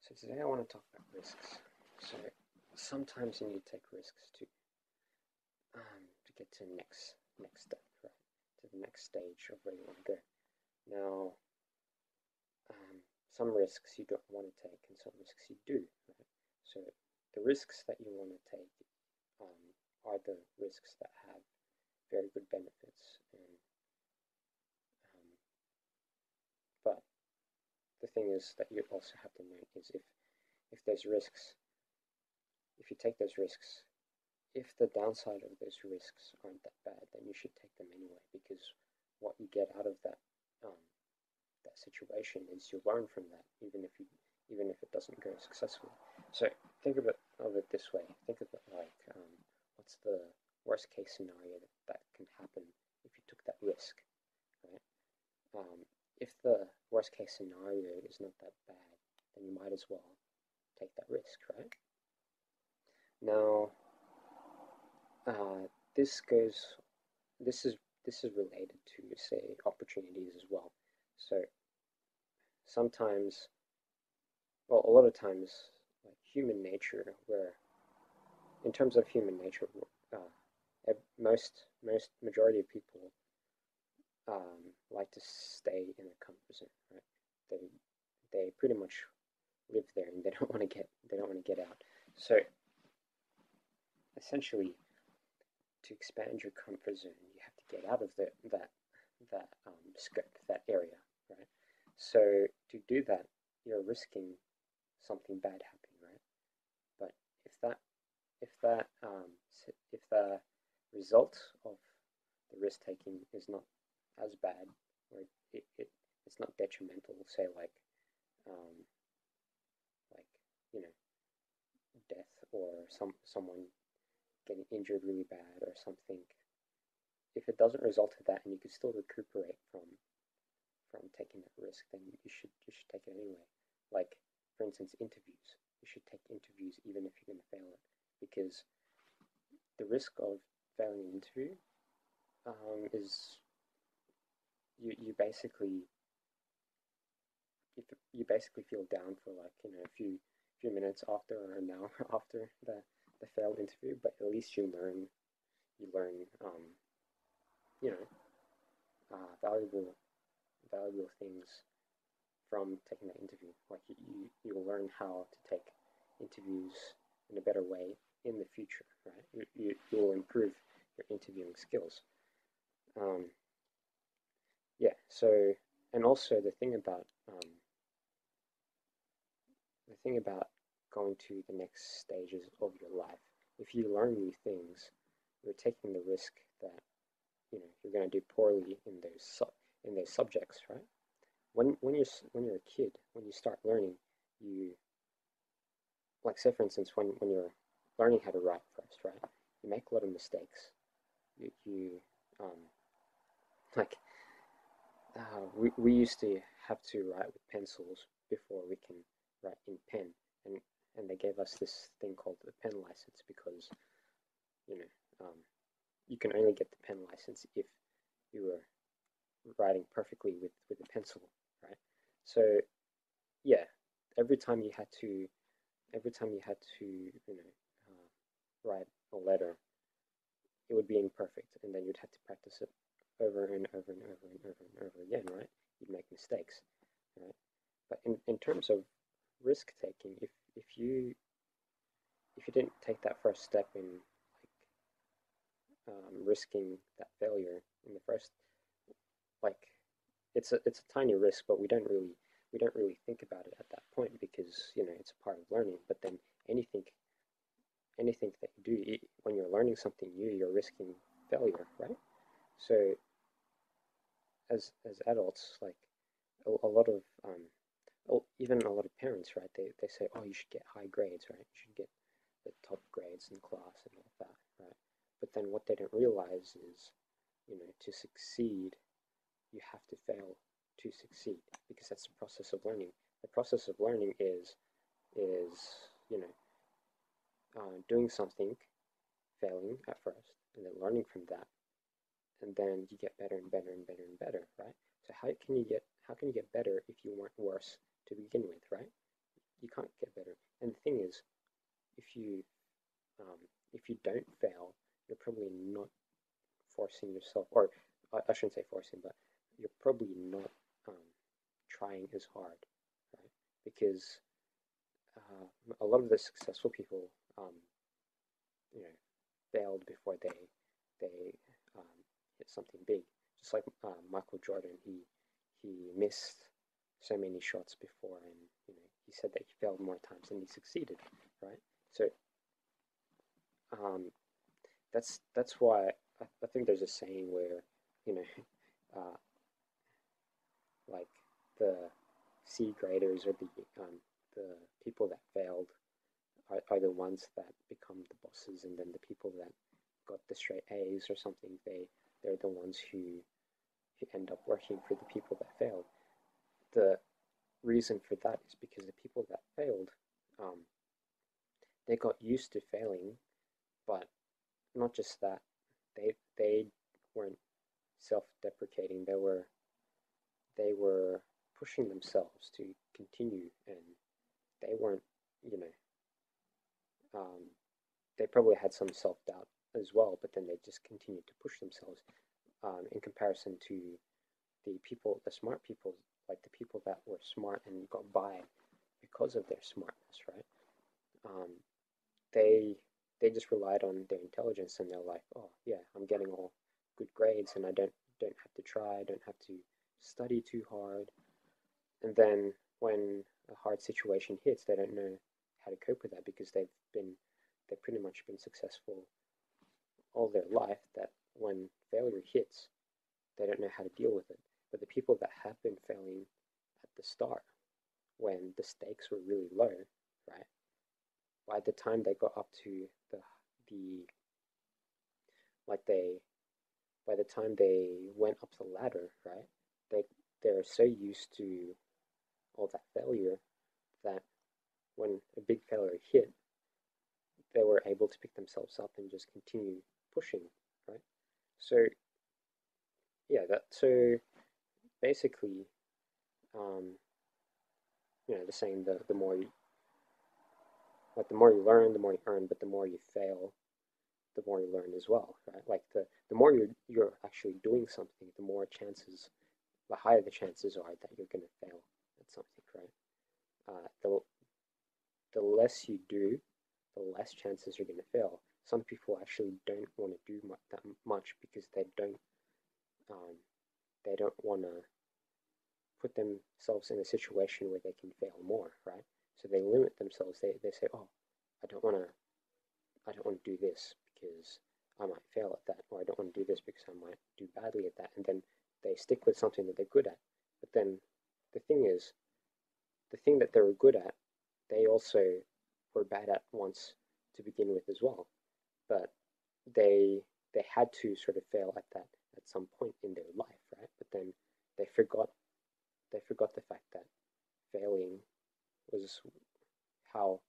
So today I want to talk about risks. So sometimes you need to take risks to get to the next step, right? To the next stage of where you want to go. Now, some risks you don't want to take, and some risks you do, right? So the risks that you want to take um, are the risks that have very good benefits, and but the thing is that you also have to note is if there's risks, if you take those risks, if the downside of those risks aren't that bad, then you should take them anyway, because what you get out of um, that situation is you learn from that, even if it doesn't go successfully. So think of it this way. Think of it like what's the worst case scenario that can happen if you took that risk, right? If the worst case scenario is not that bad, then you might as well take that risk, right? Now, uh, this goes. This is related to say opportunities as well. So sometimes, well, a lot of times, like human nature, where in terms of human nature, most majority of people like to stay in a comfort zone, right? They they pretty much live there and they don't want to get out. So essentially, to expand your comfort zone, you have to get out of that scope, that area, right? So to do that, you're risking something bad happening, right? But if that if that if the result of the risk taking is not as bad, or it's not detrimental, say um, like you know death or someone getting injured really bad or something. If it doesn't result in that and you can still recuperate from taking that risk, then you should take it anyway. Like for instance, interviews. You should take interviews even if you're going to fail it, because the risk of failing an interview is you basically you basically feel down for like a few minutes after or an hour after the failed interview, but at least you learn you know valuable things from taking that interview. Like you'll learn how to take interviews in a better way in the future, right? You will improve your interviewing skills. Um, yeah. So, and also the thing about going to the next stages of your life, if you learn new things, you're taking the risk that you're going to do poorly in those subjects, right? When you're a kid, when you start learning, you like say for instance when you're learning how to write first, right? You make a lot of mistakes. You like we used to have to write with pencils before we can write in pen, and they gave us this thing called the pen license because you know you can only get the pen license if you were writing perfectly with a pencil, right? So yeah, every time you had to write a letter, it would be imperfect, and then you'd have to practice it over and over and over and over and over again, right? You'd make mistakes, right? But in terms of risk taking, if you didn't take that first step in risking that failure in the first, like it's a tiny risk, but we don't really think about it at that point because it's a part of learning. But then anything anything that you do, when you're learning something new, you're risking failure, right? So as adults, like a lot of even a lot of parents, right? They say, oh, you should get high grades, right? You should get the top grades in class and all that, right? But then what they don't realize is, to succeed, you have to fail to succeed, because that's the process of learning. The process of learning is you know doing something, failing at first, and then learning from that, and then you get better and better and better and better, right? So how can you get better if you weren't worse to begin with, right? You can't get yourself, or I shouldn't say forcing, but you're probably not trying as hard, right? Because a lot of the successful people, you know, failed before they hit something big. Just like Michael Jordan, he missed so many shots before, and he said that he failed more times than he succeeded, right? So um, that's why I think there's a saying where you know uh, like the C graders or the people that failed are the ones that become the bosses, and then the people that got the straight A's or something, they're the ones who end up working for the people that failed. The reason for that is because the people that failed, um, they got used to failing, but not just that, they weren't self-deprecating. They were pushing themselves to continue, and they weren't, you know, they probably had some self-doubt as well, but then they just continued to push themselves in comparison to the smart people, like the people that were smart and got by because of their smartness, right? Um, they they just relied on their intelligence, and they're like, oh yeah, I'm getting all good grades, and I don't have to try, I don't have to study too hard. And then when a hard situation hits, they don't know how to cope with that because they've pretty much been successful all their life. That when failure hits, they don't know how to deal with it. But the people that have been failing at the start, when the stakes were really low, right? By the time they got up to the like they by the time they went up the ladder, right? They they're so used to all that failure that when a big failure hit, they were able to pick themselves up and just continue pushing, right? So yeah, that so basically, um, the saying the more you the more you learn, the more you earn, but the more you fail, the more you learn as well, right? Like the more you're actually doing something, the higher the chances are that you're going to fail at something, right? The less you do, the less chances you're going to fail. Some people actually don't want to do that much because um, they don't want to put themselves in a situation where they can fail more, right? So they limit themselves. They say, oh, I don't want to I don't want to do this because I might fail at that, or I don't want to do this because I might do badly at that, and then they stick with something that they're good at. But then the thing is, the thing that they were good at, they also were bad at once to begin with as well. But they they had to sort of fail at that at some point in their life, right? But then they forgot they forgot the fact that failing was how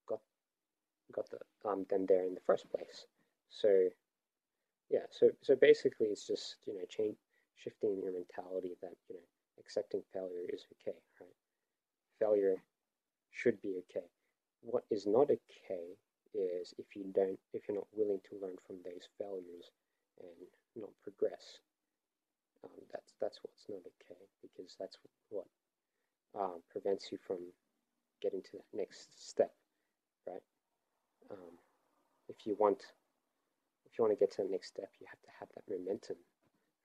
got got them there in the first place. So yeah, so basically it's just shifting your mentality that accepting failure is okay, right? Failure should be okay. What is not okay is if you're not willing to learn from those failures and not progress. That's what's not okay, because that's what prevents you from getting to that next step, right? Um, if you want to get to the next step, you have to have that momentum,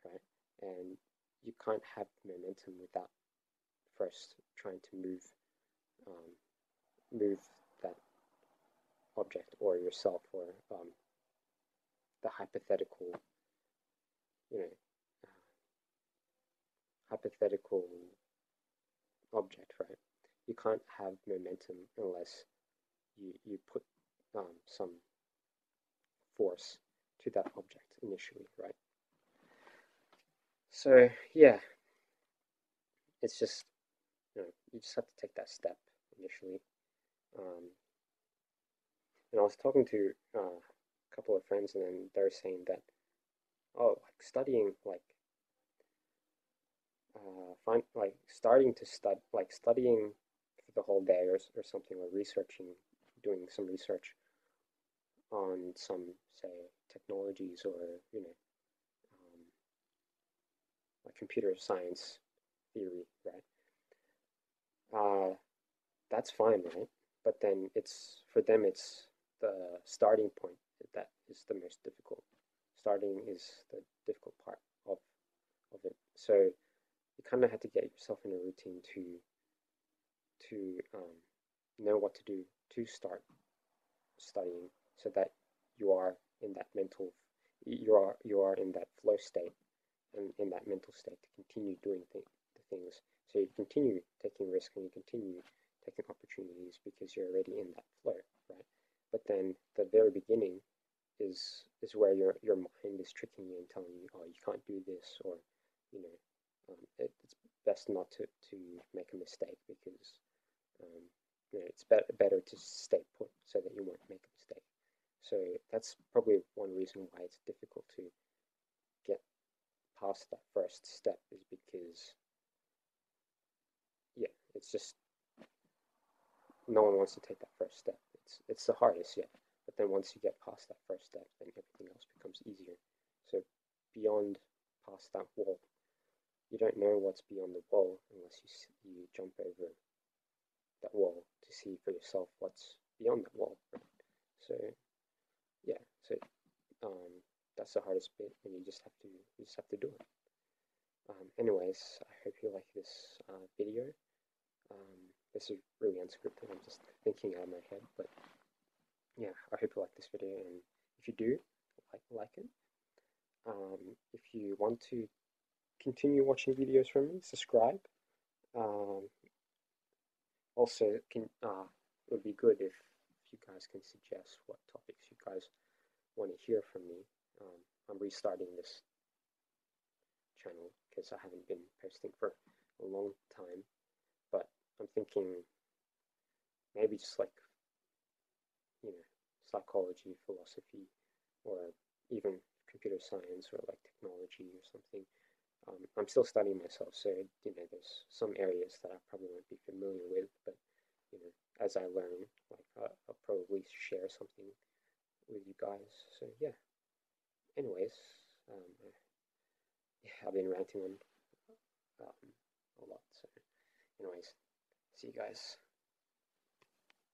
right? And you can't have momentum without first trying to move that object or yourself, or the you know, hypothetical object, right? You can't have momentum unless you put some force to that object initially, right? So yeah, it's just you just have to take that step initially. Um, and I was talking to a couple of friends, and then they're saying that like studying find like starting to studying for the whole day, or something, or doing some research on some, say, technologies, or like computer science theory, right? Uh, that's fine, right? But then it's for them, it's the starting point that is the most difficult. Starting is the difficult part of it. So you kind of have to get yourself in a routine to know what to do to start studying, so that you are in that mental, you are in that flow state, and in that mental state to continue doing the things. So you continue taking risks and you continue taking opportunities because you're already in that flow, right? But then the very beginning is where your mind is tricking you and telling you, oh, you can't do this, or you know, it's best not to make a mistake because um, it's better to stay put so that you won't make a mistake. So that's probably one reason why it's difficult to get past that first step, is because yeah, it's just no one wants to take that first step. It's the hardest, yeah. But then once you get past that first step, then everything else becomes easier. So beyond past that wall, you don't know what's beyond the wall unless you jump over that wall to see for yourself what's beyond that wall. Right? So yeah, so that's the hardest bit, and you just have to do it. Anyways, I hope you like this video. This is really unscripted. I'm just thinking out of my head, but yeah, I hope you like this video, and if you do, like it. If you want to continue watching videos from me, subscribe. Um, Also, it would be good if you guys can suggest what topics you guys want to hear from me. I'm restarting this channel because I haven't been posting for a long time, but I'm thinking maybe just like, psychology, philosophy, or even computer science, or like technology or something. I'm still studying myself, so there's some areas that I probably won't be familiar with, but as I learn, like I'll probably share something with you guys. So yeah. Anyways, yeah, I've been ranting on a lot. So anyways, see you guys.